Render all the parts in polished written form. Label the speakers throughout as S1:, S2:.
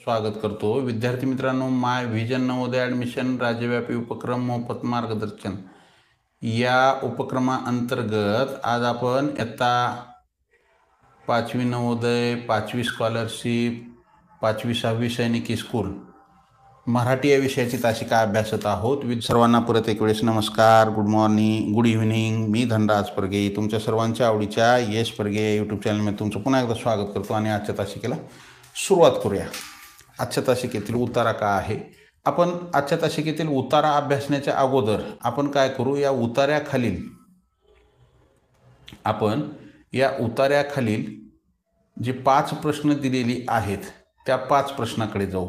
S1: स्वागत करतो। विद्यार्थी मित्रांनो, माय व्हिजन नवोदय ॲडमिशन राज्यव्यापी उपक्रम मोफत मार्गदर्शन या उपक्रमाअंतर्गत आज आपण इयत्ता 5वी नवोदय, 5वी स्कॉलरशिप, 5वी 6वी सैनिकी स्कूल मराठी या विषयाची तासिका अभ्यासत आहोत। सर्वांना परत एक वेळेस नमस्कार, गुड मॉर्निंग, गुड इव्हिनिंग। मी धनराज परगे तुमच्या सर्वांच्या आवडीच्या यश परगे यूट्यूब चॅनलमध्ये तुमचं पुन्हा एकदा स्वागत करतो आणि आजच्या तासिकेला सुरुवात करूया। आजच्या तासिकेतील उतारा का आहे? आपण आजच्या तासिकेतील उतारा अभ्यासण्याच्या अगोदर आपण काय करू, या उतार्याखालील जी 5 प्रश्न दिलेली आहेत त्या 5 प्रश्नाकडे जाऊ।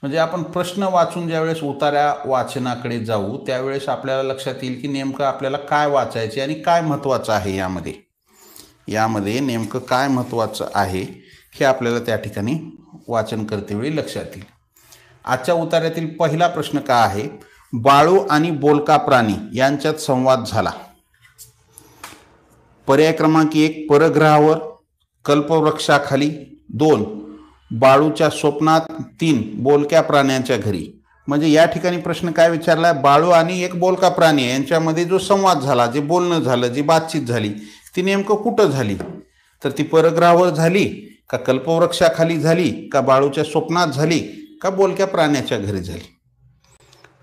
S1: म्हणजे आपण प्रश्न वाचून ज्यावेळेस उतार्या वाचनाकडे जाऊ त्यावेळेस आपल्याला लक्षात येईल की नेमकं आपल्याला काय वाचायचे आणि काय महत्त्वाचं आहे। यामध्ये नेमकं काय महत्त्वाचं आहे हे आपल्याला त्या ठिकाणी वाचन करतेवेळी लक्षात येईल। आजच्या उतार्यातील पहिला प्रश्न का आहे? बाळू आणि बोलका प्राणी यांच्यात संवाद झाला। पर्याय क्रमांक 1 परग्रहावर, कल्पवृक्षाखाली, 2 बाळूच्या स्वप्नात, 3 बोलक्या प्राण्याच्या घरी। म्हणजे या ठिकाणी प्रश्न काय विचारलाय? बाळू आणि एक बोलका प्राणी यांच्यामध्ये जो संवाद झाला, जे बोलणं झालं, जी बातचीत झाली ती नेमकं कुठं झाली? तर ती परग्रहावर झाली का कल्पवृक्षाखाली झाली का बाळूच्या स्वप्नात झाली का बोलक्या प्राण्याच्या घरी झाली?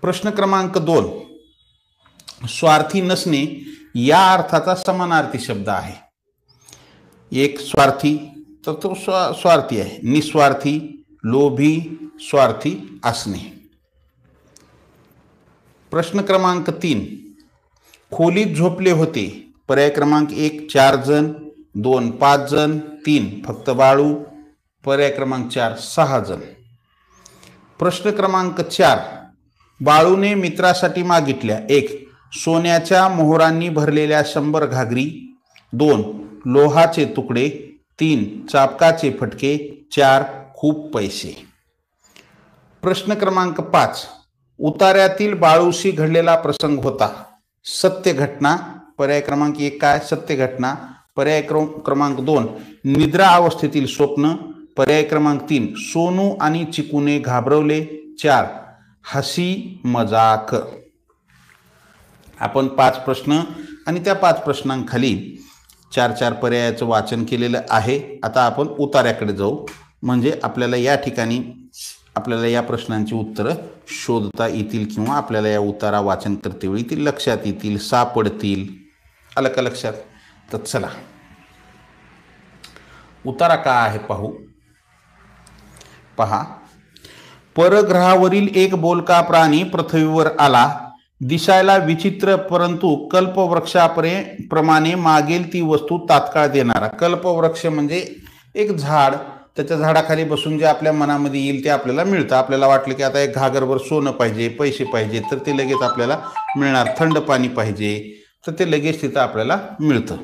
S1: प्रश्न क्रमांक 2 स्वार्थी नसणे या अर्थाचा समानार्थी शब्द आहे। एक स्वार्थी तर तो स्वार्थी आहे, निस्वार्थी, लोभी, स्वार्थी असणे। प्रश्न क्रमांक 3 खोलीत झोपले होते। पर्याय क्रमांक 1 4 जण, 2 5 जण, 3 फक्त बाळू, पर्याय क्रमांक 4 6 जण। प्रश्न क्रमांक 4 बाळूने मित्रासाठी मागितल्या 1 सोन्याच्या मोहरांनी भरलेल्या 100 घागरी, 2 लोहाचे तुकडे, 3 चाबकाचे फटके, 4 खूप पैसे। प्रश्न क्रमांक 5 उतार्यातील बाळूशी घडलेला प्रसंग होता। सत्य घटना, पर्याय क्रमांक 1 काय? सत्य घटना, पर्याय क्रमांक 2 निद्रा अवस्थेतील स्वप्न, पर्याय क्रमांक 3 सोनू आणि चिकूने घाबरवले, 4 हसी मजाक। आपण 5 प्रश्न आणि त्या 5 प्रश्नांखाली 4 पर्यायाचं वाचन केलेलं आहे। आता आपण उतार्याकडे जाऊ, म्हणजे आपल्याला या ठिकाणी या प्रश्नांची उत्तरं शोधता येतील किंवा आपल्याला या उतारा वाचन करतेवेळी ती लक्षात येतील, सापडतील। आलं का लक्षात? तर चला उतारा का आहे पाहू। पहा, परग्रहावरील एक बोलका प्राणी पृथ्वीवर आला। दिसायला विचित्र परंतु कल्पवृक्षाप्रमाणे मागेल ती वस्तू तात्काळ देणारा। कल्पवृक्ष म्हणजे एक झाड, त्याच्या झाडाखाली बसून जे आपल्या मनामध्ये येईल ते आपल्याला मिळतं। आपल्याला वाटलं की आता एक घागरभर सोनं पाहिजे, पैसे पाहिजे, तर ते लगेच आपल्याला मिळणार। थंड पाणी पाहिजे तर ते लगेच तिथं आपल्याला मिळतं।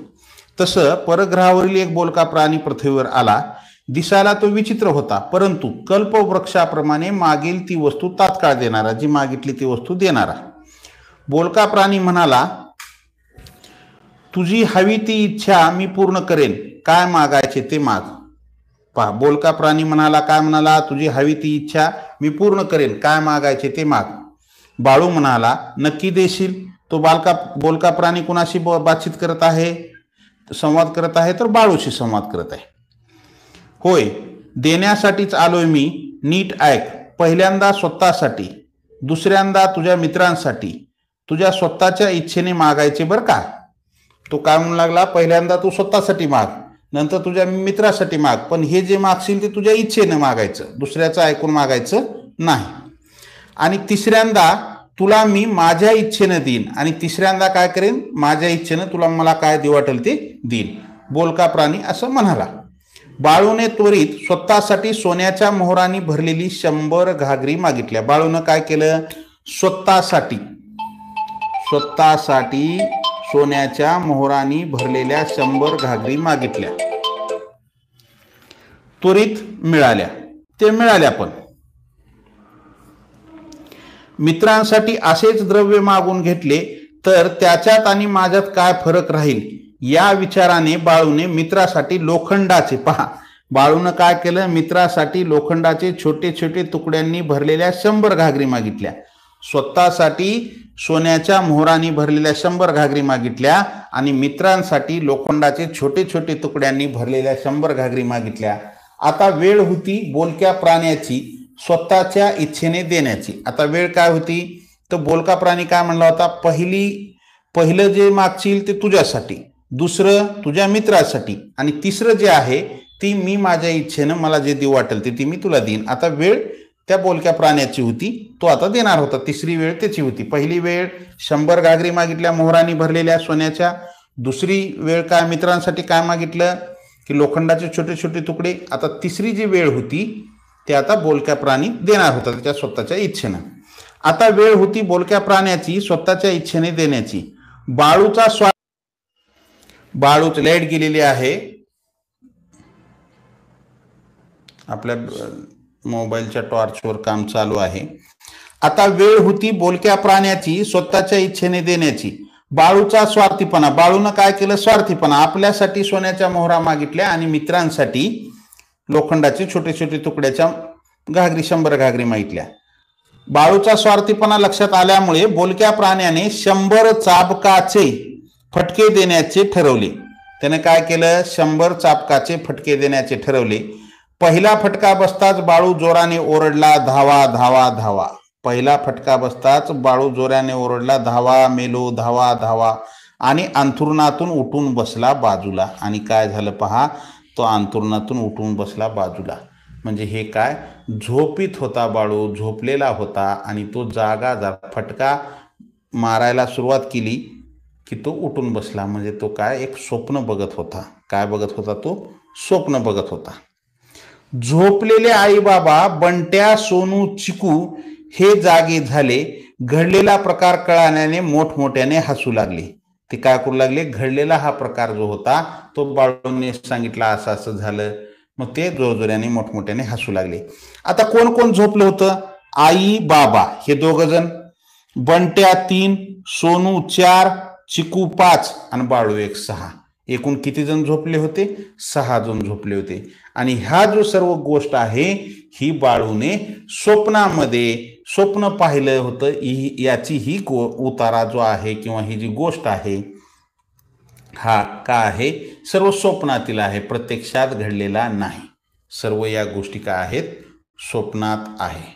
S1: तसं परग्रहावरील एक बोलका प्राणी पृथ्वीवर आला। दिसायला तो विचित्र होता परंतु कल्पवृक्षाप्रमाणे मागेल ती वस्तू तात्काळ देणारा, जी मागितली ती वस्तू देणारा। बोलका प्राणी म्हणाला, तुझी हवी ती इच्छा मी पूर्ण करेन, काय मागायचे ते माग। पहा, बोलका प्राणी म्हणाला, काय म्हणाला? तुझी हवी ती इच्छा मी पूर्ण करेन, काय मागायचे ते माग। बाळू म्हणाला, नक्की देशील? तो बोलका प्राणी कुणाशी बातचीत करत आहे, संवाद करत आहे? तर बाळूशी संवाद करत आहे। होय, देण्यासाठीच आलोय मी, नीट ऐक। पहिल्यांदा स्वतःसाठी, दुसऱ्यांदा तुझ्या मित्रांसाठी, तुझ्या स्वतःच्या इच्छेने मागायचे बरं का। तो काय म्हणू लागला? पहिल्यांदा तू स्वतःसाठी माग, नंतर तुझ्या मित्रासाठी माग, पण हे जे मागशील ते तुझ्या इच्छेने मागायचं, दुसऱ्याचं ऐकून मागायचं नाही। आणि तिसऱ्यांदा तुला मी माझ्या इच्छेनं देईन, आणि तिसऱ्यांदा काय करेन? माझ्या इच्छेनं तुला मला काय देऊ वाटेल ते देईन, बोलका प्राणी असं म्हणाला। बाळूने त्वरित स्वतःसाठी सोन्याच्या मोहरांनी भरलेली 100 घागरी मागितल्या। बाळूनं काय केलं? स्वतःसाठी सोन्याच्या मोहरांनी भरलेल्या 100 घागरी मागितल्या। त्वरित मिळाल्या, ते मिळाल्या। पण मित्रांसाठी असेच द्रव्य मागून घेतले तर त्याच्यात आणि माझ्यात काय फरक राहील, या विचाराने बाळूने मित्रासाठी लोखंडाचे, पहा बाळूनं काय केलं, मित्रासाठी लोखंडाचे छोटे छोटे तुकड्यांनी भरलेल्या 100 घागरी मागितल्या. स्वतःसाठी सोन्याच्या मोहरांनी भरलेल्या 100 घागरी मागितल्या आणि मित्रांसाठी लोखंडाचे छोटे छोटे तुकड्यांनी भरलेल्या 100 घागरी मागितल्या. आता वेळ होती बोलक्या प्राण्याची स्वतःच्या इच्छेने देण्याची. आता वेळ काय होती, तर बोलका प्राणी काय म्हणला होता, पहिलं जे मागशील ते तुझ्यासाठी, दुसरं तुझ्या मित्रासाठी आणि तिसरं जे आहे ती मी माझ्या इच्छेनं मला जे देऊ वाटेल ते मी तुला देईन. आता वेळ त्या बोलक्या प्राण्याची होती, तो आता देणार होता. तिसरी वेळ त्याची होती. पहिली वेळ 100 घागरी मागितल्या मोहरांनी भरलेल्या सोन्याच्या. दुसरी वेळ काय, मित्रांसाठी काय मागितलं की लोखंडाचे छोटे छोटे तुकडे. आता तिसरी जी वेळ होती ते आता बोलक्या प्राणी देणार होता त्याच्या स्वतःच्या इच्छेनं. आता वेळ होती बोलक्या प्राण्याची स्वतःच्या इच्छेने देण्याची. बाळूच लाईट गेलेली आहे, आपल्या मोबाईलच्या टॉर्चवर काम चालू आहे. आता वेळ होती बोलक्या प्राण्याची स्वतःच्या इच्छेने देण्याची. बाळूचा स्वार्थीपणा, बाळूनं काय केलं, स्वार्थीपणा. आपल्यासाठी सोन्याच्या मोहरा मागितल्या आणि मित्रांसाठी लोखंडाचे छोटे छोटे तुकड्याच्या घागरी 100 घागरी मागितल्या. बाळूचा स्वार्थीपणा लक्षात आल्यामुळे बोलक्या प्राण्याने 100 चाबकाचे फटके देण्याचे ठरवले. त्याने काय केलं, 100 चाबकाचे फटके देण्याचे ठरवले. पहिला फटका बसताच बाळू जोराने ओरडला, धावा धावा धावा. पहिला फटका बसताच बाळू जोराने ओरडला, धावा मेलो धावा धावा, आणि अंथरुणातून उठून बसला बाजूला. आणि काय झालं पहा, तो अंथरुणातून उठून बसला बाजूला. म्हणजे हे काय, झोपीत होता बाळू, झोपलेला होता आणि तो जागा फटका मारायला सुरुवात केली की तो उठून बसला. म्हणजे तो काय, एक स्वप्न बघत होता. काय बघत होता तो, स्वप्न बघत होता. झोपलेले आई बाबा बंट्या, सोनू, चिकू हे जागे झाले. घडलेला प्रकार कळाल्याने मोठमोठ्याने हसू लागले. ते काय करू लागले, घडलेला हा प्रकार जो होता तो बाळूने सांगितला, असं असं झालं. मग ते जोरजोऱ्याने मोठमोठ्याने हसू लागले. आता कोण कोण झोपलं होतं, आई बाबा हे 2 जण, बंट्या 3, सोनू 4, चिकू 5 आणि बाळू 1, 6. एकूण किती जण झोपले होते, 6 जण झोपले होते. आणि ह्या जो सर्व गोष्ट आहे ही बाळूने स्वप्न पाहिलं होतं. याची ही उतारा जो आहे किंवा ही जी गोष्ट आहे हा का आहे, सर्व स्वप्नातील आहे, प्रत्यक्षात घडलेला नाही. सर्व या गोष्टी काय आहेत, स्वप्नात आहे.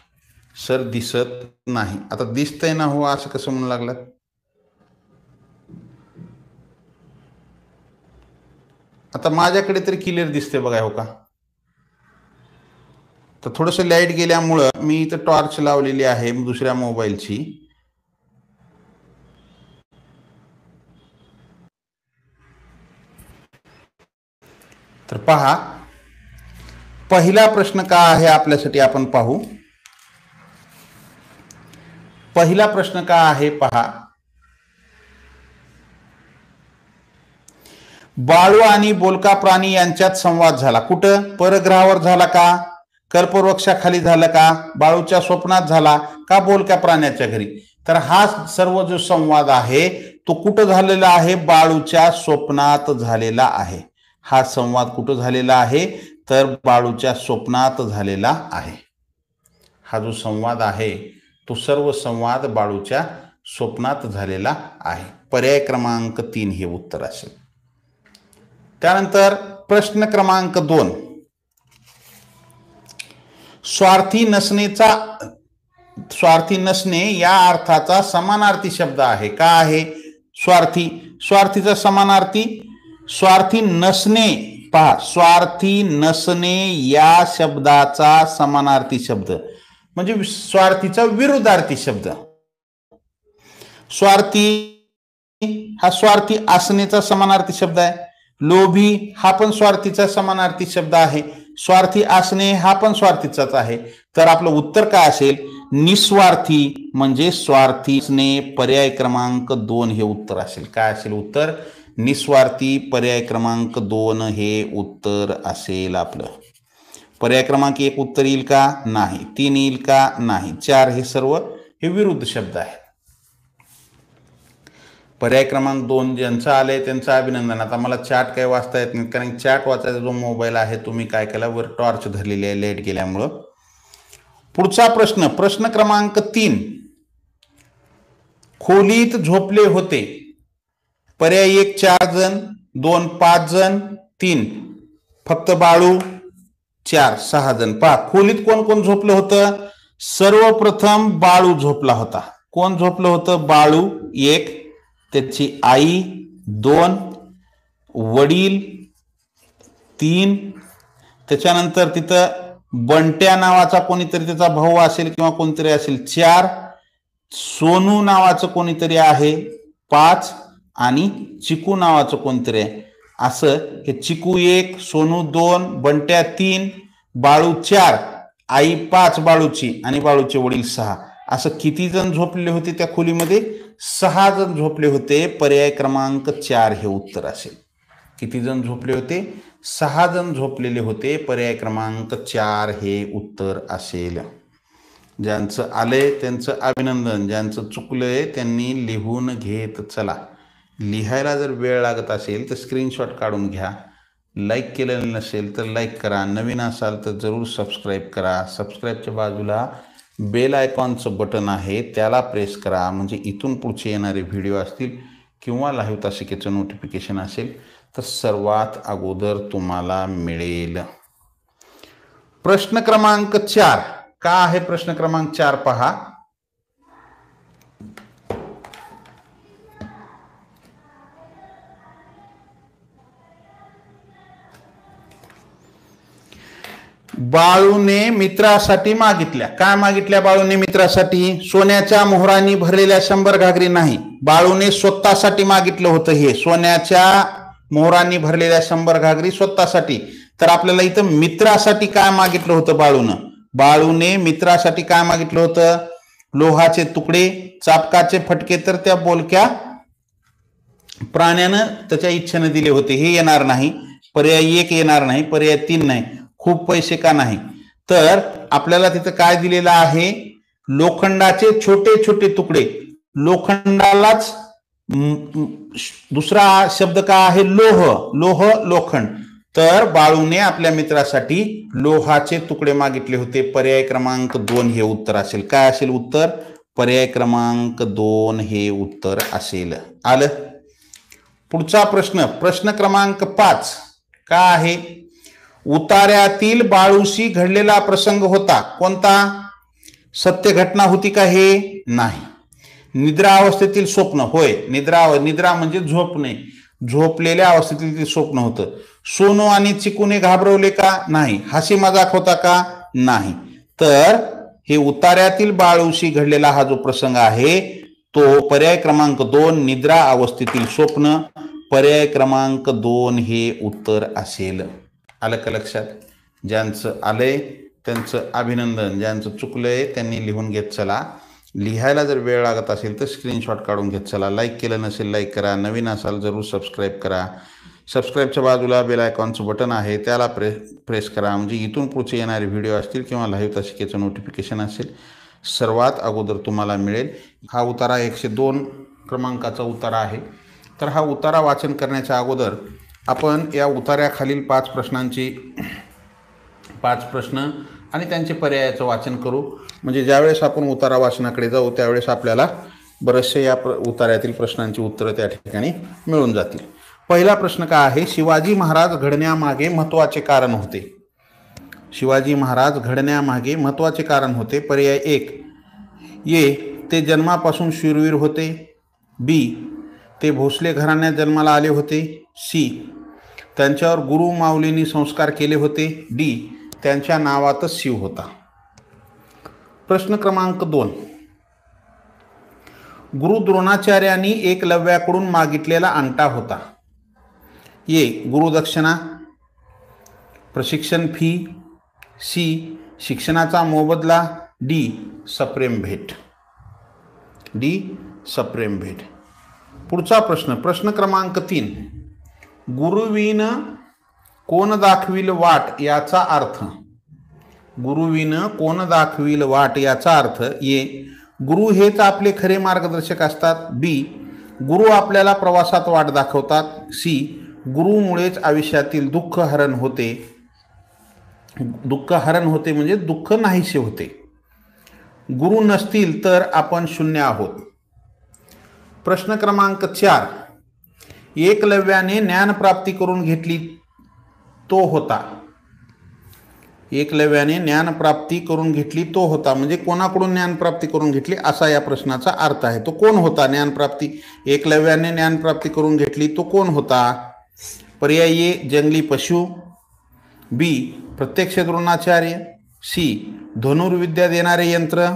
S1: सर दिसत नाही. आता दिसतंय ना हो, असं कसं म्हणू लागलं. आता माझ्याकडे तरी क्लिअर दिसते बघा, हो का. तर थोडंसं लाईट गेल्यामुळं मी इथं टॉर्च लावलेली आहे दुसऱ्या मोबाईलची. तर पहा, पहिला प्रश्न का आहे आपल्यासाठी आपण पाहू. पहिला प्रश्न का आहे पहा, बाळू आणि बोलका प्राणी यांच्यात संवाद झाला. कुठं, परग्रहावर झाला का, कल्पवृक्षाखाली झालं का, बाळूच्या स्वप्नात झाला का, बोलक्या प्राण्याच्या घरी. तर हा सर्व जो संवाद आहे तो कुठं झालेला आहे, बाळूच्या स्वप्नात झालेला आहे. हा संवाद कुठं झालेला आहे, तर बाळूच्या स्वप्नात झालेला आहे. हा जो संवाद आहे तो सर्व संवाद बाळूच्या स्वप्नात झालेला आहे. पर्याय क्रमांक 3 हे उत्तर असेल. त्यानंतर प्रश्न क्रमांक 2, स्वार्थी नसणे या अर्थाचा समानार्थी शब्द आहे. का आहे स्वार्थीचा समानार्थी, स्वार्थी नसणे. पहा, स्वार्थी नसणे या शब्दाचा समानार्थी शब्द म्हणजे स्वार्थीचा विरुद्धार्थी शब्द. स्वार्थी हा स्वार्थी असण्याचा समानार्थी शब्द आहे. लोभी हा पण स्वार्थीचा समानार्थी शब्द आहे. स्वार्थी असणे हा पण स्वार्थीचाच आहे. तर आपलं उत्तर काय असेल, निस्वार्थी म्हणजे स्वार्थी असणे. पर्याय क्रमांक 2 हे उत्तर असेल. काय असेल उत्तर, निस्वार्थी. पर्याय क्रमांक 2 हे उत्तर असेल आपलं. पर्याय क्रमांक 1 उत्तर येईल का, नाही. 3 येईल का, नाही. 4 हे सर्व हे विरुद्ध शब्द आहेत. पर्याय क्रमांक 2 ज्यांचं आलंय त्यांचं अभिनंदन. आता मला चॅट काही वाचता येत नाही कारण चॅट वाचायचा जो मोबाईल आहे तुम्ही काय केला वर टॉर्च धरलेली आहे लाईट गेल्यामुळं. पुढचा प्रश्न, प्रश्न क्रमांक 3. खोलीत झोपले होते. पर्याय 1 4 जण, 2 5 जण, 3 फक्त बाळू, 4 6 जण. पहा खोलीत कोण कोण झोपलं होतं. सर्वप्रथम बाळू झोपला होता. कोण झोपलं होतं. बाळू 1, त्याची आई 2, वडील 3, त्याच्यानंतर तिथं बंट्या नावाचा कोणीतरी त्याचा भाऊ असेल किंवा कोणतरी असेल 4, सोनू नावाचं कोणीतरी आहे 5 आणि चिकू नावाचं कोणतरी आहे. असं हे चिकू 1, सोनू 2, बंट्या 3, बाळू 4, आई 5 बाळूची आणि बाळूचे वडील 6. असं किती जण झोपलेले होते त्या खोलीमध्ये. 6 जण झोपले होते. पर्याय क्रमांक 4 हे उत्तर असेल. किती जण झोपले होते. 6 जण झोपलेले होते. पर्याय क्रमांक 4 हे उत्तर असेल. ज्यांचं आलंय त्यांचं अभिनंदन. ज्यांचं चुकलंय त्यांनी लिहून घेत चला. लिहायला जर वेळ लागत असेल तर स्क्रीनशॉट काढून घ्या. लाईक केलेलं नसेल तर लाईक करा. नवीन असाल तर जरूर सबस्क्राईब करा. सबस्क्राईबच्या बाजूला बेल आयकॉनचं बटन आहे त्याला प्रेस करा. म्हणजे इथून पुढचे येणारे व्हिडिओ असतील किंवा लाईव्ह तासिकेचं नोटिफिकेशन असेल तर सर्वात अगोदर तुम्हाला मिळेल. प्रश्न क्रमांक 4 का आहे. प्रश्न क्रमांक 4 पहा. बाळूने मित्रासाठी मागितल्या. काय मागितल्या बाळूने मित्रासाठी. सोन्याच्या मोहरांनी भरलेल्या 100 घागरी नाही. बाळूने स्वतःसाठी मागितलं होतं. हे सोन्याच्या मोहरांनी भरलेल्या 100 घागरी स्वतःसाठी. तर आपल्याला इथं मित्रासाठी काय मागितलं होतं बाळूनं. बाळूने मित्रासाठी काय मागितलं होतं. लोहाचे तुकडे, चापकाचे फटके तर त्या बोलक्या प्राण्यानं त्याच्या इच्छेनं दिले होते. हे येणार नाही. पर्याय 1 येणार नाही. पर्याय 3 नाही. खूप पैसे का नाही. तर आपल्याला तिथं काय दिलेलं आहे. लोखंडाचे छोटे छोटे तुकडे. लोखंडालाच दुसरा शब्द काय आहे. लोह. लोह लोखंड. तर बाळूने आपल्या मित्रासाठी लोहाचे तुकडे मागितले होते. पर्याय क्रमांक 2 हे उत्तर असेल. काय असेल उत्तर. पर्याय क्रमांक 2 हे उत्तर असेल. आलं. पुढचा प्रश्न, प्रश्न क्रमांक 5 का आहे. उतार्यातील बाळूशी घडलेला प्रसंग होता. कोणता. सत्य घटना होती का. हे नाही. निद्रा अवस्थेतील स्वप्न. होय. निद्रा म्हणजे झोपणे. झोपलेल्या अवस्थेतील ते स्वप्न होतं. सोनू आणि चिकूने घाबरवले का. नाही. हसी मजाक होता का. नाही. तर हे उतार्यातील बाळूशी घडलेला हा जो प्रसंग आहे तो पर्याय क्रमांक 2 निद्रा अवस्थेतील स्वप्न. पर्याय क्रमांक 2 हे उत्तर असेल. आलं का लक्षात. ज्यांचं आलंय त्यांचं अभिनंदन. ज्यांचं चुकलंय त्यांनी लिहून घेत चला. लिहायला जर वेळ लागत असेल तर स्क्रीनशॉट काढून घेत चला. लाईक केलं नसेल लाईक करा. नवीन असाल जरूर सबस्क्राईब करा. सबस्क्राईबच्या बाजूला बेल आयकॉनचं बटन आहे त्याला प्रेस करा. म्हणजे इथून पुढचे येणारे व्हिडिओ असतील किंवा लाईव्ह तासिकेचं नोटिफिकेशन असेल सर्वात अगोदर तुम्हाला मिळेल. हा उतारा 102 क्रमांकाचा उतारा आहे. तर हा उतारा वाचन करण्याच्या अगोदर आपण या उतार्याखालील 5 प्रश्न आणि त्यांचे पर्यायाचं वाचन करू. म्हणजे ज्यावेळेस आपण उतारा वाचनाकडे जाऊ त्यावेळेस आपल्याला बरेचसे या उतार्यातील प्रश्नांची उत्तरं त्या ठिकाणी मिळून जातील. पहिला प्रश्न काय आहे. शिवाजी महाराज घडण्यामागे महत्त्वाचे कारण होते. शिवाजी महाराज घडण्यामागे महत्त्वाचे कारण होते. पर्याय 1 ये ते जन्मापासून शूरवीर होते. बी ते भोसले घराण्यात जन्माला आले होते. सी त्यांच्यावर गुरु माऊलींनी संस्कार केले होते. डी त्यांच्या नावातच शिव होता. प्रश्न क्रमांक 2 गुरु द्रोणाचार्यांनी एकलव्याकडून मागितलेला अंगठा होता. ए गुरुदक्षिणा, प्रशिक्षण फी, सी शिक्षणाचा मोबदला, डी सप्रेम भेट. डी सप्रेम भेट. पुढचा प्रश्न, प्रश्न क्रमांक 3 गुरुविन कोण दाखविल वाट याचा अर्थ. गुरुविन कोण दाखविल वाट याचा अर्थ. ए गुरु हेच आपले खरे मार्गदर्शक असतात. बी गुरु आपल्याला प्रवासात वाट दाखवतात. सी, गुरुमुळेच आयुष्यातील दुःख हरण होते. दुःख हरण होते म्हणजे दुःख नाहीसे होते. गुरु नसतील तर आपण शून्य आहोत. प्रश्न क्रमांक 4, एकलव्याने ज्ञानप्राप्ती करून घेतली तो होता. एकलव्याने ज्ञानप्राप्ती करून घेतली तो होता म्हणजे कोणाकडून ज्ञानप्राप्ती करून घेतली असा या प्रश्नाचा अर्थ आहे. तो कोण होता? ज्ञानप्राप्ती, एकलव्याने ज्ञानप्राप्ती करून घेतली तो कोण होता? पर्याय ए, जंगली पशु. बी, प्रत्यक्ष द्रोणाचार्य. सी, धनुर्विद्या देणारे यंत्र.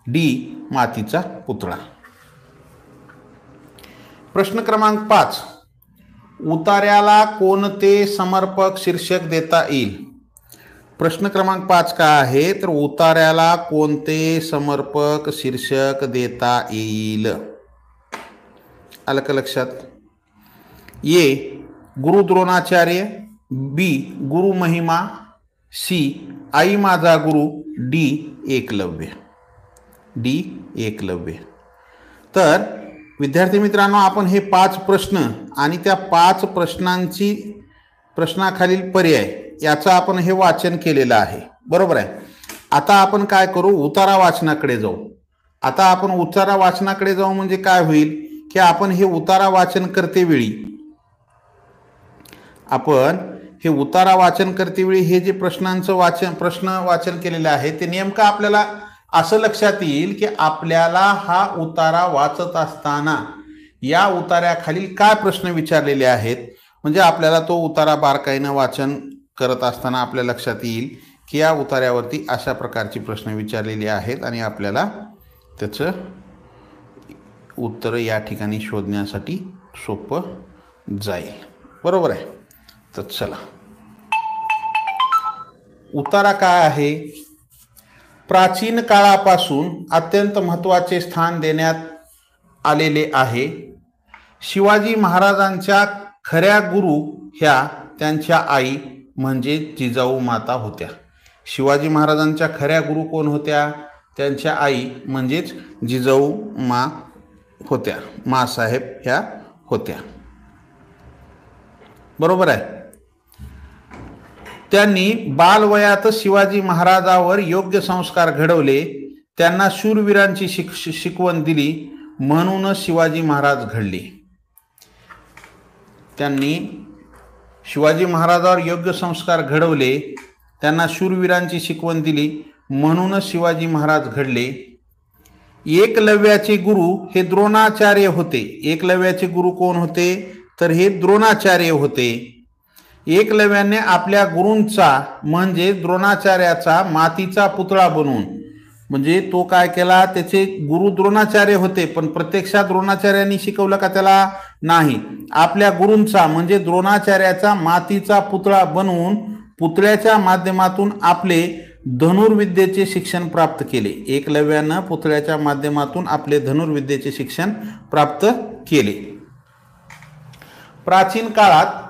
S1: डी, मातीचा पुतळा. प्रश्न क्रमांक 5, उतार्याला कोणते समर्पक शीर्षक देता येईल? प्रश्न क्रमांक 5 काय आहे तर उतार्याला कोणते समर्पक शीर्षक देता येईल? आलं का लक्षात? ए, गुरु द्रोणाचार्य. बी, गुरु महिमा. सी, आई माझा गुरु. डी, एकलव्य. डी, एकलव्य. तर विद्यार्थी मित्रांनो, आपण हे 5 प्रश्न आणि त्या 5 प्रश्नाखालील पर्याय याचं आपण हे वाचन केलेलं आहे, बरोबर आहे. आता आपण काय करू? उतारा वाचनाकडे जाऊ. आता आपण उतारा वाचनाकडे जाऊ म्हणजे काय होईल की आपण हे उतारा वाचन करते वेळी हे जे प्रश्न वाचन केलेले आहे ते नेमकं आपल्याला असं लक्षात येईल की आपल्याला हा उतारा वाचत असताना या उतार्याखालील काय प्रश्न विचारलेले आहेत. म्हणजे आपल्याला तो उतारा बारकाईनं वाचन करत असताना आपल्या लक्षात येईल की या उतार्यावरती अशा प्रकारची प्रश्न विचारलेले आहेत आणि आपल्याला त्याचं उत्तर या ठिकाणी शोधण्यासाठी सोपं जाईल, बरोबर आहे. तर चला, उतारा काय आहे? प्राचीन काळापासून अत्यंत महत्त्वाचे स्थान देण्यात आलेले आहे. शिवाजी महाराजांच्या खऱ्या गुरु ह्या त्यांच्या आई म्हणजे जिजाऊ माता होत्या. शिवाजी महाराजांच्या खऱ्या गुरु कोण होत्या? त्यांच्या आई म्हणजेच जिजाऊ होत्या, मासाहेब ह्या होत्या, बरोबर आहे. त्यांनी बालवयात शिवाजी महाराजांवर योग्य संस्कार घडवले. त्यांना शूरवीरांची शिकवण दिली म्हणूनच शिवाजी महाराज घडले. त्यांनी शिवाजी महाराजांवर योग्य संस्कार घडवले, त्यांना शूरवीरांची शिकवण दिली म्हणूनच शिवाजी महाराज घडले. एकलव्याचे गुरु हे द्रोणाचार्य होते. एकलव्याचे गुरु कोण होते? तर हे द्रोणाचार्य होते. एकलव्याने आपल्या गुरूंचा म्हणजे द्रोणाचार्याचा मातीचा पुतळा बनवून, म्हणजे तो काय केला, त्याचे गुरु द्रोणाचार्य होते पण प्रत्यक्षात द्रोणाचार्यांनी शिकवलं का त्याला? नाही. आपल्या गुरूंचा म्हणजे द्रोणाचार्याचा मातीचा पुतळा बनवून पुतळ्याच्या माध्यमातून आपले धनुर्विद्येचे शिक्षण प्राप्त केले. एकलव्यानं पुतळ्याच्या माध्यमातून आपले धनुर्विद्येचे शिक्षण प्राप्त केले. प्राचीन काळात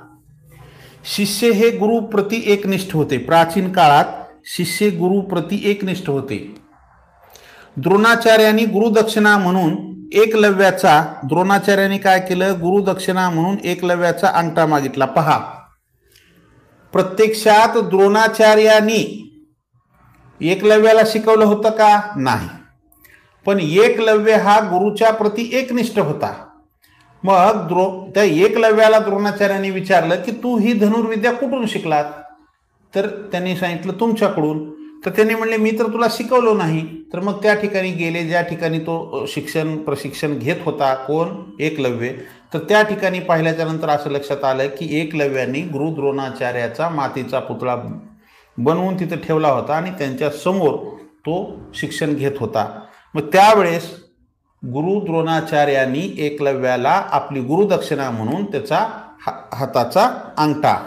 S1: शिष्य हे गुरु प्रति एकनिष्ठ होते. प्राचीन काळात शिष्य गुरु प्रति एकनिष्ठ होते. द्रोणाचार्यांनी गुरुदक्षिणा म्हणून द्रोणाचार्यांनी काय केलं? गुरुदक्षिणा म्हणून एकलव्याचा अंगठा मागितला. पहा, प्रत्यक्षात द्रोणाचार्यांनी एकलव्याला शिकवलं होतं का? नाही. पण एकलव्य हा गुरुच्या प्रति एकनिष्ठ होता. मग त्या एकलव्याला द्रोणाचार्यांनी विचारलं की तू ही धनुर्विद्या कुठून शिकलात? तर त्यांनी सांगितलं तुमच्याकडून. तर त्यांनी म्हणले मी तर तुला शिकवलो नाही. तर मग त्या ठिकाणी गेले ज्या ठिकाणी तो प्रशिक्षण घेत होता. कोण? एकलव्य. तर त्या ठिकाणी पाहिल्याच्या नंतर असं लक्षात आलं की एकलव्यांनी गुरु द्रोणाचार्याचा मातीचा पुतळा बनवून तिथे ठेवला होता आणि त्यांच्या समोर तो शिक्षण घेत होता. मग त्यावेळेस गुरु द्रोणाचार्यांनी एकलव्याला आपली गुरुदक्षिणा म्हणून त्याचा हाताचा अंगठा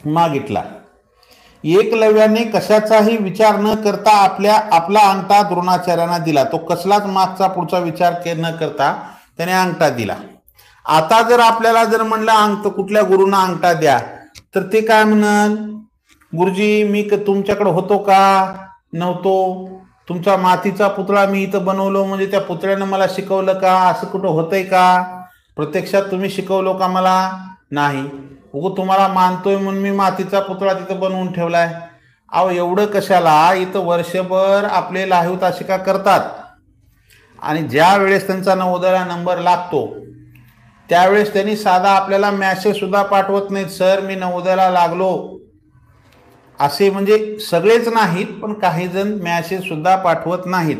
S1: मागितला. एकलव्याने कशाचाही विचार न करता आपला अंगठा द्रोणाचार्यांना दिला. तो कसलाच मागचा पुढचा विचार न करता त्याने अंगठा दिला. आता जर आपल्याला म्हणलं कुठल्या गुरुंना अंगठा द्या तर ते काय म्हणल? गुरुजी मी तुमच्याकडे होतो का? नव्हतो. तुमचा मातीचा पुतळा मी इथं बनवलो म्हणजे त्या पुतळ्यानं मला शिकवलं का? असं कुठं होतंय का? प्रत्यक्षात तुम्ही शिकवलो का मला? नाही. उगो तुम्हाला मानतोय म्हणून मी मातीचा पुतळा तिथं बनवून ठेवलाय. अहो एवढं कशाला? इथं वर्षभर आपले लाईव्ह तासिका करतात आणि ज्या वेळेस त्यांचा नवोदयला नंबर लागतो त्यावेळेस त्यांनी साधा आपल्याला मॅसेज सुद्धा पाठवत नाहीत, सर मी नवोदयला लागलो असे. म्हणजे सगळेच नाहीत पण काही जण मॅसेज सुद्धा पाठवत नाहीत.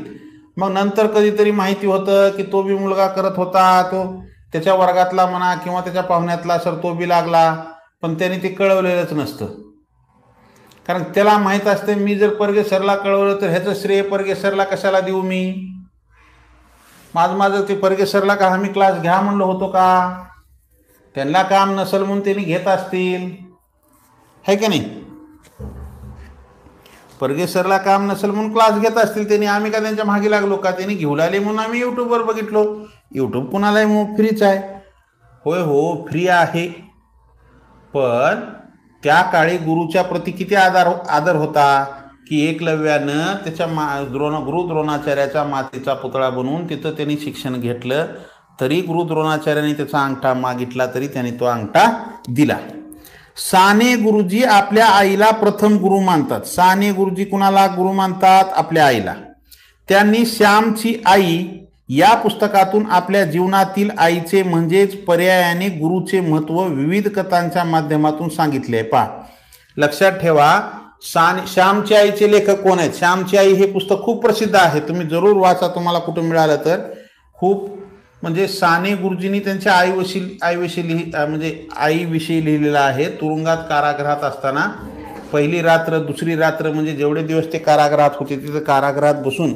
S1: मग नंतर कधीतरी माहिती होतं की तो बी मुलगा करत होता, तो त्याच्या वर्गातला म्हणा किंवा त्याच्या पाहुण्यातला, सर तो बी लागला, पण त्याने ते कळवलेलंच नसतं. कारण त्याला माहीत असते मी जर परगे सरला कळवलं तर ह्याचं श्रेय परगे सरला कशाला देऊ मी? माझं ते परगे सरला का आम्ही क्लास घ्या म्हणलो होतो का? त्यांना काम नसेल म्हणून त्यांनी घेत असतील, है की नाही? परगे सरला काम नसेल म्हणून क्लास घेत असतील त्यांनी, आम्ही का त्यांच्या मागे लागलो का? त्यांनी घेऊन आले म्हणून आम्ही यूट्यूबवर बघितलो. यूट्यूब कुणालाही मग फ्रीच आहे. होय हो फ्री आहे, पण त्या काळी गुरुच्या प्रती किती आदर होता की एकलव्यानं त्याच्या गुरु द्रोणाचार्याच्या मातीचा पुतळा बनवून तिथं त्यांनी शिक्षण घेतलं. तरी गुरु द्रोणाचार्याने त्याचा अंगठा मागितला तरी त्याने तो अंगठा दिला. साने गुरुजी आपल्या आईला प्रथम गुरु मानतात. साने गुरुजी कुणाला गुरु मानतात? आपल्या आईला. त्यांनी श्यामची आई या पुस्तकातून आपल्या जीवनातील आईचे म्हणजेच पर्यायाने गुरुचे महत्त्व विविध कथांच्या माध्यमातून सांगितले. पहा लक्षात ठेवा, श्यामची आईचे लेखक कोण आहेत? श्यामची आई हे पुस्तक खूप प्रसिद्ध आहे, तुम्ही जरूर वाचा, तुम्हाला कुठं मिळालं तर. खूप म्हणजे साने गुरुजींनी त्यांच्या आईविषयी लिहिलेलं आहे. तुरुंगात कारागृहात असताना पहिली रात्र दुसरी रात्र म्हणजे जेवढे दिवस ते कारागृहात होते तिथं कारागृहात बसून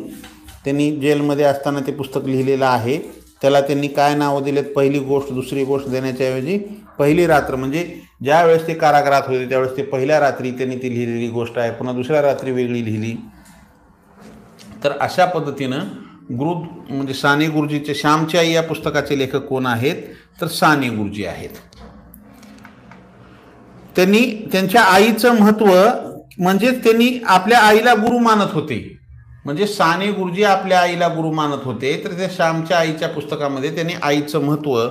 S1: त्यांनी जेलमध्ये असताना ते पुस्तक लिहिलेलं आहे. त्याला त्यांनी काय नावं दिलेत? पहिली गोष्ट दुसरी गोष्ट देण्याच्या ऐवजी पहिली रात्र, म्हणजे ज्या वेळेस ते कारागृहात होते त्यावेळेस ते पहिल्या रात्री त्यांनी ती लिहिलेली गोष्ट आहे, पुन्हा दुसऱ्या रात्री वेगळी लिहिली. तर अशा पद्धतीनं गुरु म्हणजे साने गुरुजीचे श्यामची आई या पुस्तकाचे लेखक कोण आहेत? तर साने गुरुजी आहेत. त्यांनी त्यांच्या आईचं महत्त्व म्हणजे त्यांनी आपल्या आईला गुरु मानत होते. म्हणजे साने गुरुजी आपल्या आईला गुरु मानत होते, तर त्या श्यामच्या आईच्या पुस्तकामध्ये त्यांनी आईचं महत्त्व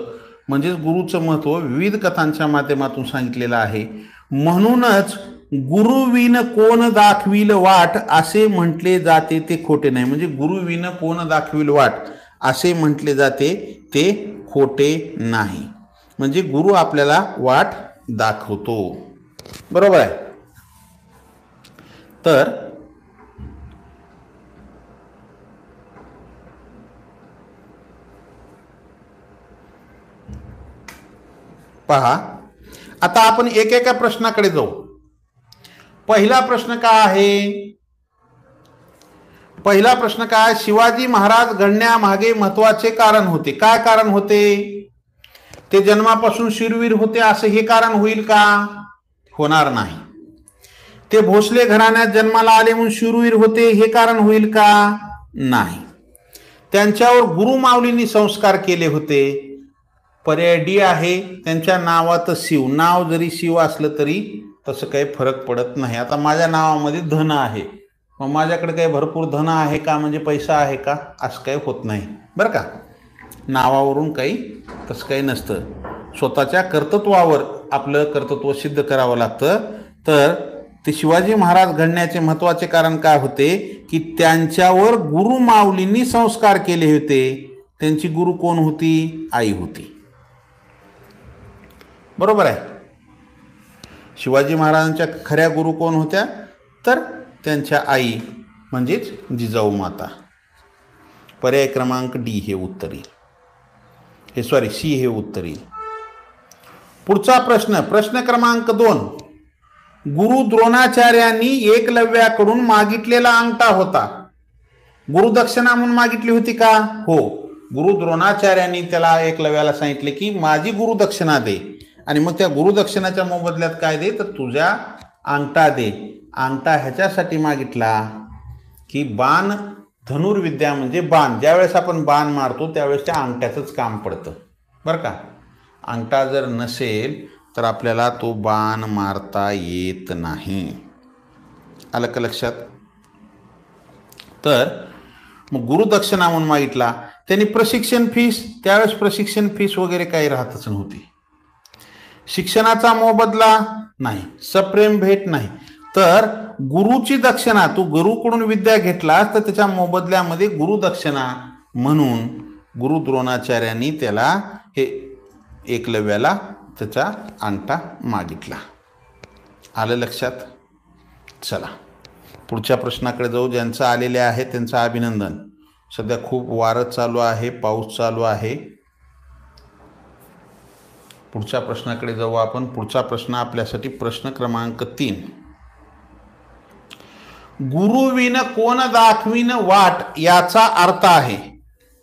S1: म्हणजेच गुरुचं महत्त्व विविध कथांच्या माध्यमातून सांगितलेलं आहे. म्हणूनच गुरुविन कोण दाखविल वाट असे म्हटले जाते ते खोटे नाही. म्हणजे गुरुविन कोण दाखविल वाट असे म्हटले जाते ते खोटे नाही. म्हणजे गुरु आपल्याला वाट दाखवतो. बरोबर आहे. तर पहा आता आपण एकेका प्रश्नाकडे जाऊ. पहिला प्रश्न काय आहे? पहिला प्रश्न काय? शिवाजी महाराज घडण्यामागे महत्वाचे कारण होते. काय कारण होते? ते जन्मापासून शूरवीर होते असं हे कारण होईल का? होणार नाही. ते भोसले घराण्यात जन्माला आले म्हणून शूरवीर होते हे कारण होईल का? नाही. त्यांच्यावर गुरुमाऊलींनी संस्कार केले होते. पर्याय डी आहे. त्यांच्या नावात शिव, नाव जरी शिव असलं तरी तसं काही फरक पडत नाही. आता माझ्या नावामध्ये धन आहे, मग माझ्याकडे काही भरपूर धन आहे का म्हणजे पैसा आहे का? असं काही होत नाही बरं का. नावावरून काही तसं काही नसतं. स्वतःच्या कर्तृत्वावर आपलं कर्तृत्व सिद्ध करावं लागतं. तर ते शिवाजी महाराज घडण्याचे महत्त्वाचे कारण काय होते की त्यांच्यावर गुरुमाऊलींनी संस्कार केले होते. त्यांची गुरु कोण होती? आई होती. बरोबर आहे. शिवाजी महाराजांच्या खऱ्या गुरु कोण होत्या? तर त्यांच्या आई म्हणजेच जिजाऊ माता. पर्याय क्रमांक डी हे उत्तर येईल. सी हे उत्तर येईल. पुढचा प्रश्न क्रमांक 2. गुरु द्रोणाचार्यांनी एकलव्याकडून मागितलेला अंगठा होता. गुरुदक्षिणा म्हणून मागितली होती का? हो. गुरु द्रोणाचार्यांनी त्याला एकलव्याला सांगितले की माझी गुरुदक्षिणा दे, आणि मग त्या गुरुदक्षिणाच्या मोबदल्यात काय दे? तर तुझ्या अंगठा दे. अंगठा ह्याच्यासाठी मागितला की बाण, धनुर्विद्या म्हणजे बाण, ज्यावेळेस आपण बाण मारतो त्यावेळेस त्या अंगठ्याचंच काम पडतं बरं का. अंगठा जर नसेल तर आपल्याला तो बाण मारता येत नाही. आलं का लक्षात? तर मग गुरुदक्षिणा म्हणून मागितला. त्यांनी प्रशिक्षण फीस, त्यावेळेस प्रशिक्षण फीस वगैरे काही राहतच नव्हती. शिक्षणाचा मोबदला नाही, सप्रेम भेट नाही. तर गुरुची दक्षिणा, तू गुरुकडून विद्या घेतलास तर त्याच्या मोबदल्यामध्ये गुरुदक्षिणा म्हणून गुरु द्रोणाचार्यांनी त्याला हे एकलव्याला त्याचा अंगठा मागितला. आलं लक्षात? चला पुढच्या प्रश्नाकडे जाऊ. ज्यांचं आलेले आहे त्यांचं अभिनंदन. सध्या खूप वारं चालू आहे, पाऊस चालू आहे. पुढच्या प्रश्नाकडे जाऊ आपण. पुढचा प्रश्न आपल्यासाठी प्रश्न क्रमांक 3. गुरुविन कोण दाखविन वाट याचा अर्थ आहे.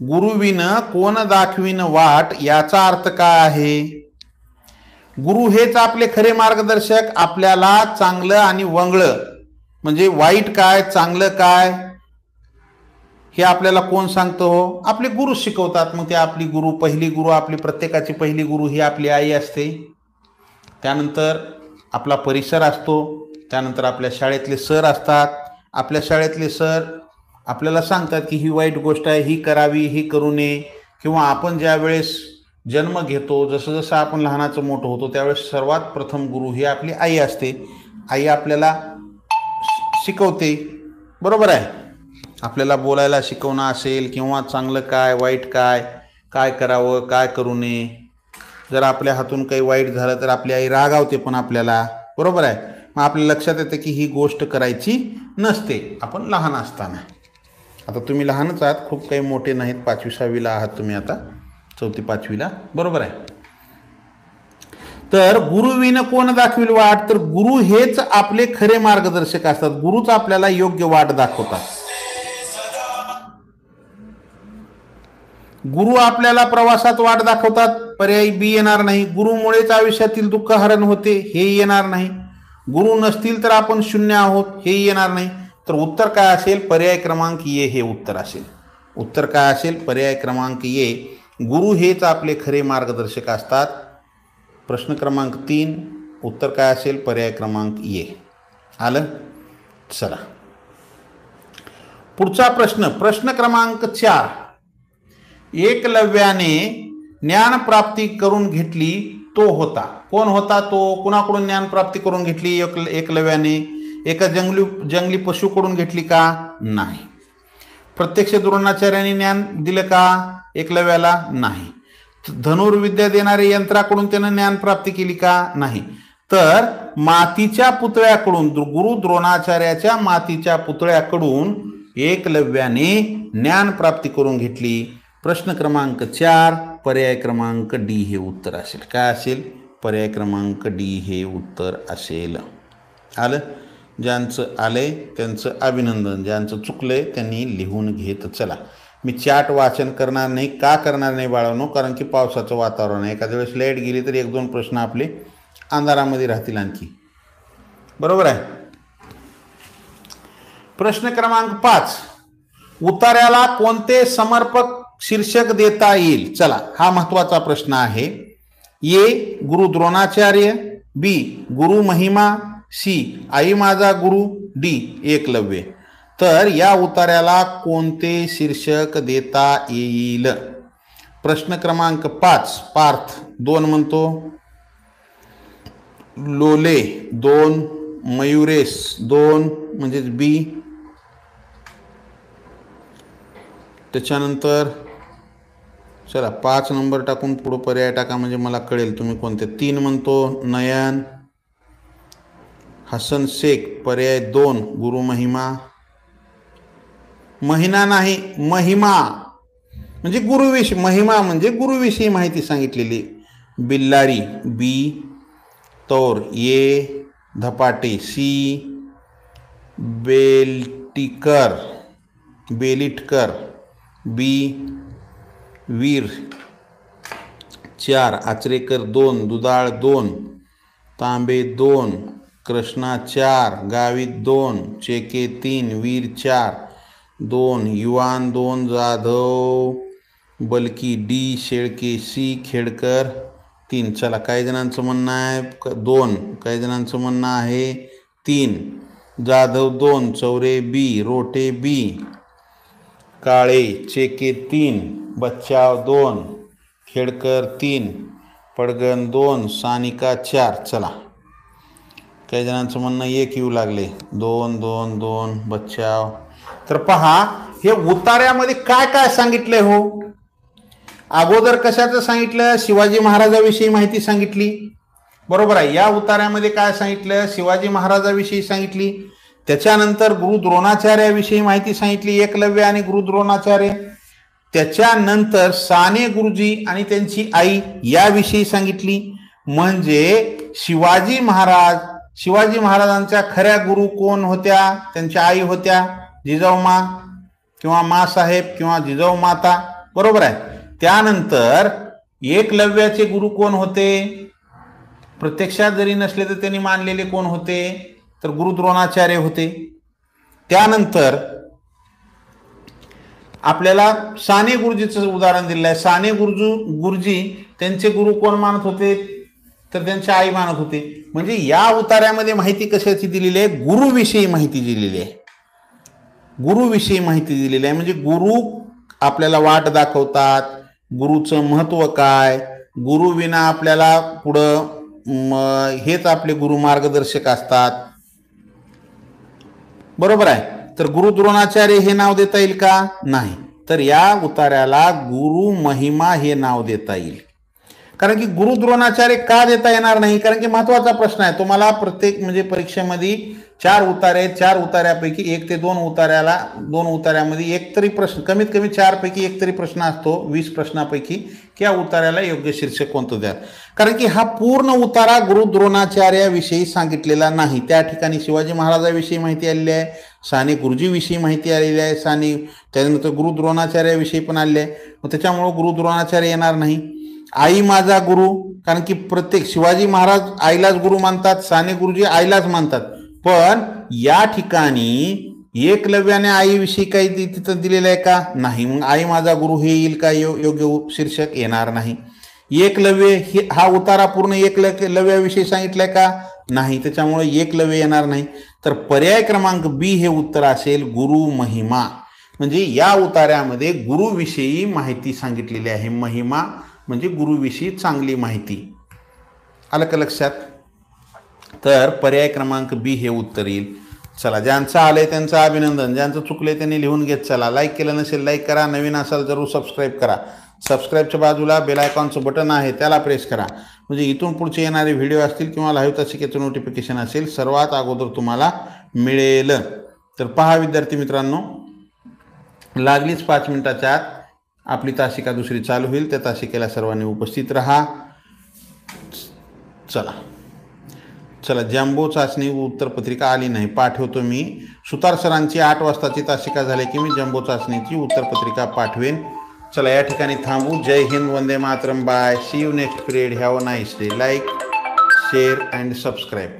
S1: गुरुविन कोण दाखविन वाट याचा अर्थ काय आहे? गुरु हेच आपले खरे मार्गदर्शक. आपल्याला चांगलं आणि वंगळं म्हणजे वाईट काय चांगलं काय हे आपल्याला कोण सांगतो? आपले गुरु शिकवतात. मग ते आपली गुरु, पहिली गुरु, आपली प्रत्येकाची पहिली गुरु ही आपली आई असते. त्यानंतर आपला परिसर असतो. त्यानंतर आपल्या शाळेतले सर असतात. आपल्या शाळेतले सर आपल्याला सांगतात की ही वाईट गोष्ट आहे, ही करावी, ही करू नये. किंवा आपण ज्या वेळेस जन्म घेतो, जसं जसं आपण लहानाचं मोठं होतो त्यावेळेस सर्वात प्रथम गुरु ही आपली आई असते. आई आपल्याला शिकवते, बरोबर आहे. आपल्याला बोलायला शिकवणं असेल किंवा चांगलं काय वाईट काय, काय करावं काय करू नये. जर आपल्या हातून काही वाईट झालं तर आपली आई रागावते पण आपल्याला, बरोबर आहे. मग आपल्या लक्षात येतं की ही गोष्ट करायची नसते आपण लहान असताना. आता तुम्ही लहानच आहात, खूप काही मोठे नाहीत. 5वी 6वीला आहात तुम्ही, आता 4थी 5वीला, बरोबर आहे. तर गुरुविन कोण दाखविल वाट, तर गुरु हेच आपले खरे मार्गदर्शक असतात. गुरुच आपल्याला योग्य वाट दाखवतात. गुरु आपल्याला प्रवासात वाट दाखवतात, पर्याय बी येणार नाही. गुरुमुळेच आयुष्यातील दुःख हरण होते, हे येणार नाही. गुरु नसतील तर आपण शून्य आहोत, हे येणार नाही. तर उत्तर काय असेल? पर्याय क्रमांक ए हे उत्तर असेल. उत्तर काय असेल? पर्याय क्रमांक ए. गुरु हेच आपले खरे मार्गदर्शक असतात. प्रश्न क्रमांक 3 उत्तर काय असेल? पर्याय क्रमांक ए. आलं? चला पुढचा प्रश्न, प्रश्न क्रमांक 4. एकलव्याने ज्ञानप्राप्ती करून घेतली तो होता. कोण होता तो? कुणाकडून ज्ञानप्राप्ती करून घेतली एकलव्याने? एका जंगली पशुकडून घेतली का? नाही. प्रत्यक्ष द्रोणाचार्यांनी ज्ञान दिलं का एकलव्याला? नाही. धनुर्विद्या देणारे यंत्राकडून त्यानं ज्ञानप्राप्ती केली का? नाही. तर मातीच्या पुतळ्याकडून, गुरु द्रोणाचार्याच्या मातीच्या पुतळ्याकडून एकलव्याने ज्ञानप्राप्ती करून घेतली. प्रश्न क्रमांक 4 पर्याय क्रमांक डी हे उत्तर असेल. काय असेल? पर्याय क्रमांक डी हे उत्तर असेल. आलं? ज्यांचं आलंय त्यांचं अभिनंदन, ज्यांचं चुकलंय त्यांनी लिहून घेत चला. मी चॅट वाचन करणार नाही. का करणार नाही बाळांनो? कारण की पावसाचं वातावरण आहे. एखाद्या वेळेस लाईट गेली तर 1-2 प्रश्न आपले अंधारामध्ये राहतील आणखी, बरोबर आहे. प्रश्न क्रमांक 5. उतार्याला कोणते समर्पक शीर्षक देता येईल? चला हा महत्वाचा प्रश्न आहे. ए गुरु द्रोणाचार्य, बी गुरु महिमा, सी आई माझा गुरु, डी एकलव्य. तर या उतार्याला कोणते शीर्षक देता येईल? प्रश्न क्रमांक 5 पार्थ 2 म्हणतो, लोले 2, मयुरेश 2 म्हणजे बी. त्याच्यानंतर चला 5 नंबर टाकून पुढं पर्याय टाका म्हणजे मला कळेल तुम्ही कोणते. 3 म्हणतो नयन, हसन शेख पर्याय 2 गुरु महिमा. महिना नाही, महिमा म्हणजे गुरुविषयी, महिमा म्हणजे गुरुविषयी माहिती सांगितलेली. बिल्लारी बी, तौर ए, धपाटे सी, बेलिटकर बी, वीर 4, आचरेकर 2, दुधाळ 2, तांबे 2, कृष्णा 4, गावित 2, चेके 3, वीर 4, 2, युवान 2, जाधव बलकी डी, शेळके सी, खेडकर 3. चला काही जणांचं म्हणणं आहे 2, काही जणांचं म्हणणं आहे 3, जाधव 2, चौरे बी, रोटे बी, काळे, चेके 3, बच्चाव 2, खेडकर 3, पडगण 2, सानिका 4. चला, काही जणांचं म्हणणं 1 येऊ लागले. 2 2 2 बच्चाव. तर पहा, हे उतार्यामध्ये काय काय सांगितलंय हो. अगोदर कशाचं सांगितलं? शिवाजी महाराजाविषयी माहिती सांगितली, बरोबर आहे. या उतार्यामध्ये काय सांगितलं? शिवाजी महाराजाविषयी सांगितली. त्याच्यानंतर गुरु द्रोणाचार्याविषयी माहिती सांगितली, एकलव्य आणि गुरु द्रोणाचार्य. त्याच्यानंतर साने गुरुजी आणि त्यांची आई याविषयी सांगितली. म्हणजे शिवाजी महाराजांच्या खऱ्या गुरु कोण होत्या? त्यांच्या आई होत्या जिजाऊमा किंवा मासाहेब किंवा जिजाऊ माता, बरोबर आहे. त्यानंतर एकलव्याचे गुरु कोण होते? प्रत्यक्षात जरी नसले तर त्यांनी मानलेले कोण होते? तर गुरु द्रोणाचार्य होते. त्यानंतर आपल्याला साने गुरुजीचं उदाहरण दिलं आहे. साने गुरुजी त्यांचे गुरु कोण मानत होते? तर त्यांच्या आई मानत होते. म्हणजे या उतार्यामध्ये माहिती कशाची दिलेली आहे? गुरुविषयी माहिती दिलेली आहे. गुरुविषयी माहिती दिलेली आहे. म्हणजे गुरु आपल्याला वाट दाखवतात, गुरुचं महत्व काय, गुरु विना आपल्याला पुढं हेच आपले गुरु मार्गदर्शक असतात, बरोबर आहे. तर गुरु द्रोणाचार्य हे नाव देता येईल का? नाही. तर या उतार्याला गुरु महिमा हे नाव देता येईल. कारण की गुरु द्रोणाचार्य का देता येणार नाही? कारण की महत्वाचा प्रश्न आहे. तुम्हाला प्रत्येक म्हणजे परीक्षेमध्ये 4 उतारे आहेत. 4 उतार्यापैकी 1 ते 2 उतार्यामध्ये एक तरी प्रश्न, कमीत कमी 4 पैकी एक तरी प्रश्न असतो 20 प्रश्नापैकी, की या उतार्याला योग्य शीर्षक कोणतं द्या. कारण की हा पूर्ण उतारा गुरु द्रोणाचार्याविषयी सांगितलेला नाही. त्या ठिकाणी शिवाजी महाराजाविषयी माहिती आलेली आहे, साने गुरुजीविषयी माहिती आलेली आहे, त्यानंतर गुरु द्रोणाचार्याविषयी पण आलेली आहे. मग त्याच्यामुळं गुरु द्रोणाचार्य येणार नाही. आई माझा गुरु, कारण की प्रत्येक शिवाजी महाराज आईलाच गुरु मानतात, साने गुरुजी आईलाच मानतात. पण या ठिकाणी एकलव्याने आईविषयी काही तिथं दिलेलं आहे का? नाही. मग आई माझा गुरु हे येईल का? योग्य शीर्षक येणार नाही. एकलव्य हा उतारा पूर्ण एकलव्याविषयी सांगितलंय का? नाही. त्याच्यामुळे एकलव्य येणार नाही. तर पर्याय क्रमांक बी हे उत्तर असेल गुरु महिमा. म्हणजे या उतार्यामध्ये गुरुविषयी माहिती सांगितलेली आहे. महिमा म्हणजे गुरुविषयी चांगली माहिती. आलं का लक्षात? तर पर्याय क्रमांक बी हे उत्तर येईल. चला, ज्यांचं आलंय त्यांचं अभिनंदन, ज्यांचं चुकलंय त्यांनी लिहून घेत चला. लाईक केलं नसेल लाईक करा, नवीन असाल जरूर सबस्क्राईब करा. सबस्क्राईबच्या बाजूला बेल आयकॉनचं बटन आहे त्याला प्रेस करा. म्हणजे इथून पुढचे येणारे व्हिडिओ असतील किंवा लाईव्ह तासिकेचं नोटिफिकेशन असेल सर्वात अगोदर तुम्हाला मिळेल. तर पहा विद्यार्थी मित्रांनो, लागलीच 5 मिनिटाच्या आत आपली तासिका दुसरी चालू होईल. त्या तासिकेला सर्वांनी उपस्थित राहा. चला, जम्बो चाचणी उत्तरपत्रिका आली नाही, पाठवतो मी. सुतार सरांची 8 वाजताची तासिका झाली की मी जम्बो चाचणीची उत्तरपत्रिका पाठवेन. चला, या ठिकाणी थांबू. जय हिंद, वंदे मातरम, bye, see you next period, have a nice day. Like, share and subscribe.